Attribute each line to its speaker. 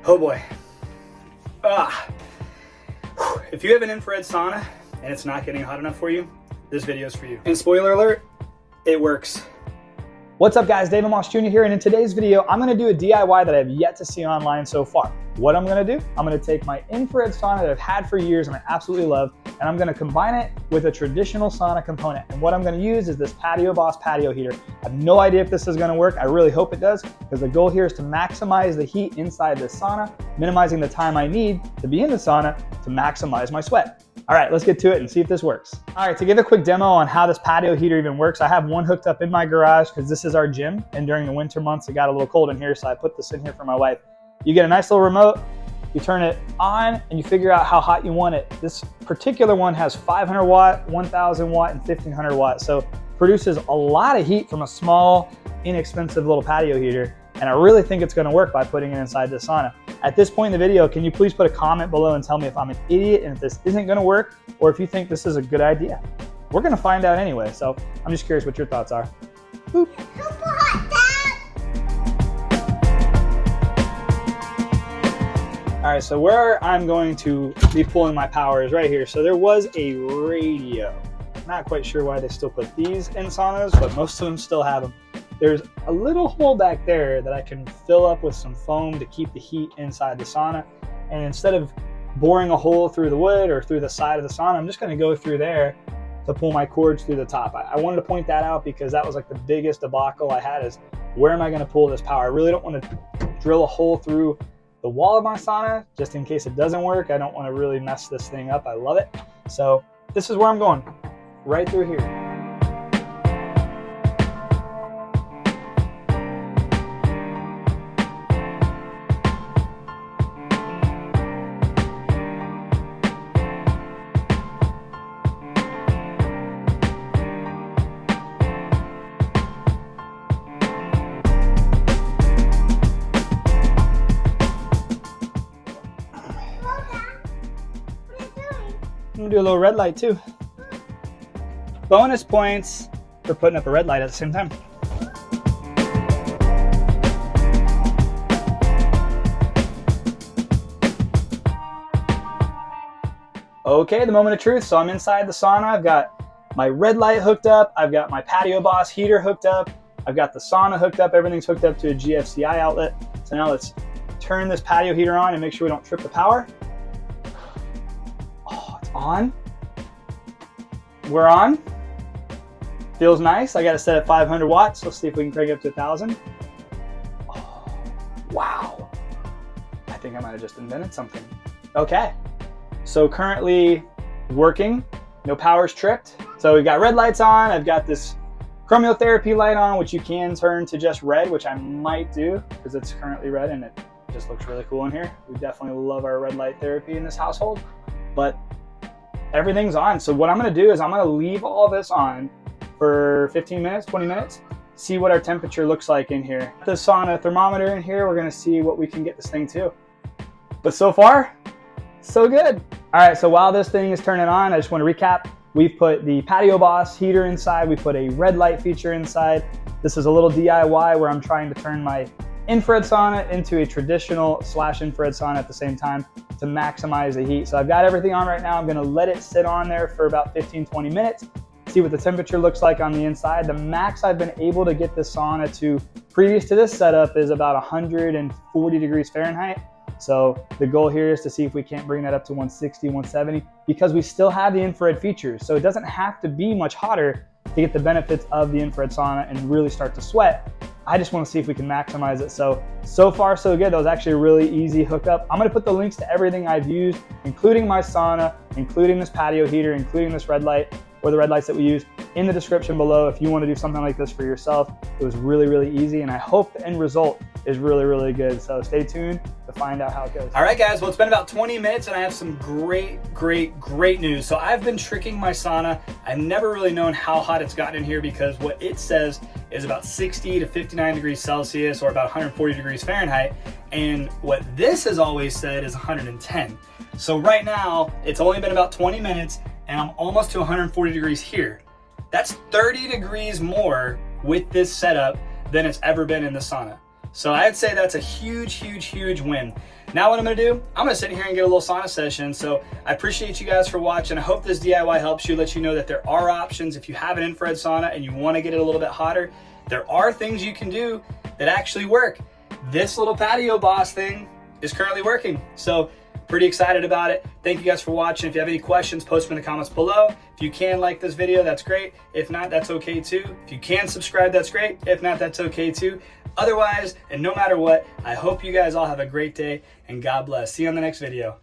Speaker 1: Oh boy. If you have an infrared sauna and it's not getting hot enough for you, this video is for you. And spoiler alert, it works. What's up guys, David Moss Jr. here, and in today's video, I'm gonna do a DIY that I've yet to see online so far. What I'm gonna do, I'm gonna take my infrared sauna that I've had for years and I absolutely love, and I'm gonna combine it with a traditional sauna component. And what I'm gonna use is this Patio Boss patio heater. I have no idea if this is gonna work. I really hope it does, because the goal here is to maximize the heat inside this sauna, minimizing the time I need to be in the sauna to maximize my sweat. All right, let's get to it and see if this works. All right, to give a quick demo on how this patio heater even works, I have one hooked up in my garage because this is our gym, and during the winter months, it got a little cold in here, so I put this in here for my wife. You get a nice little remote, you turn it on, and you figure out how hot you want it. This particular one has 500 watt, 1000 watt, and 1500 watt, so produces a lot of heat from a small, inexpensive little patio heater, and I really think it's gonna work by putting it inside the sauna. At this point in the video, can you please put a comment below and tell me if I'm an idiot and if this isn't gonna work, or if you think this is a good idea. We're gonna find out anyway, so I'm just curious what your thoughts are. Boop. All right, so where I'm going to be pulling my power is right here. So there was a radio. Not quite sure why they still put these in saunas, but most of them still have them. There's a little hole back there that I can fill up with some foam to keep the heat inside the sauna. And instead of boring a hole through the wood or through the side of the sauna, I'm just gonna go through there to pull my cords through the top. I wanted to point that out because that was like the biggest debacle I had, is where am I gonna pull this power? I really don't wanna drill a hole through the wall of my sauna just in case it doesn't work. I don't wanna really mess this thing up. I love it. So this is where I'm going, right through here. I'm gonna do a little red light too. Bonus points for putting up a red light at the same time. Okay, the moment of truth. So I'm inside the sauna. I've got my red light hooked up. I've got my Patio Boss heater hooked up. I've got the sauna hooked up. Everything's hooked up to a GFCI outlet. So now let's turn this patio heater on and make sure we don't trip the power. On. We're on. Feels nice. I got it set at 500 watts. Let's see if we can crank it up to 1000. Oh, wow. I think I might have just invented something. Okay. So currently working. No power's tripped. So we've got red lights on. I've got this chromatherapy light on, which you can turn to just red, which I might do because it's currently red and it just looks really cool in here. We definitely love our red light therapy in this household, but everything's on. So what I'm gonna do is I'm gonna leave all this on for 15 minutes, 20 minutes, see what our temperature looks like in here. The sauna thermometer in here, we're gonna see what we can get this thing to. But so far, so good. All right, so while this thing is turning on, I just wanna recap. We've put the Patio Boss heater inside. We put a red light feature inside. This is a little DIY where I'm trying to turn my infrared sauna into a traditional / infrared sauna at the same time to maximize the heat. So I've got everything on right now. I'm gonna let it sit on there for about 15, 20 minutes, see what the temperature looks like on the inside. The max I've been able to get this sauna to previous to this setup is about 140 degrees Fahrenheit. So the goal here is to see if we can't bring that up to 160, 170, because we still have the infrared features. So it doesn't have to be much hotter to get the benefits of the infrared sauna and really start to sweat. I just want to see if we can maximize it. So far so good. That was actually a really easy hookup. I'm going to put the links to everything I've used, including my sauna, including this patio heater, including this red light, or the red lights that we use, in the description below if you want to do something like this for yourself. It was really, really easy, and I hope the end result is really, really good. So stay tuned to find out how it goes. All right, guys, well, it's been about 20 minutes, and I have some great news. So I've been tricking my sauna. I've never really known how hot it's gotten in here because what it says is about 60 to 59 degrees Celsius or about 140 degrees Fahrenheit. And what this has always said is 110. So right now, it's only been about 20 minutes, and I'm almost to 140 degrees here. That's 30 degrees more with this setup than it's ever been in the sauna. So I'd say that's a huge, huge, huge win. Now what I'm gonna do, I'm gonna sit here and get a little sauna session. So I appreciate you guys for watching. I hope this DIY helps you, let you know that there are options. If you have an infrared sauna and you wanna get it a little bit hotter, there are things you can do that actually work. This little Patio Boss thing is currently working. So pretty excited about it. Thank you guys for watching. If you have any questions, post them in the comments below. If you can like this video, that's great. If not, that's okay too. If you can subscribe, that's great. If not, that's okay too. Otherwise, and no matter what, I hope you guys all have a great day and God bless. See you on the next video.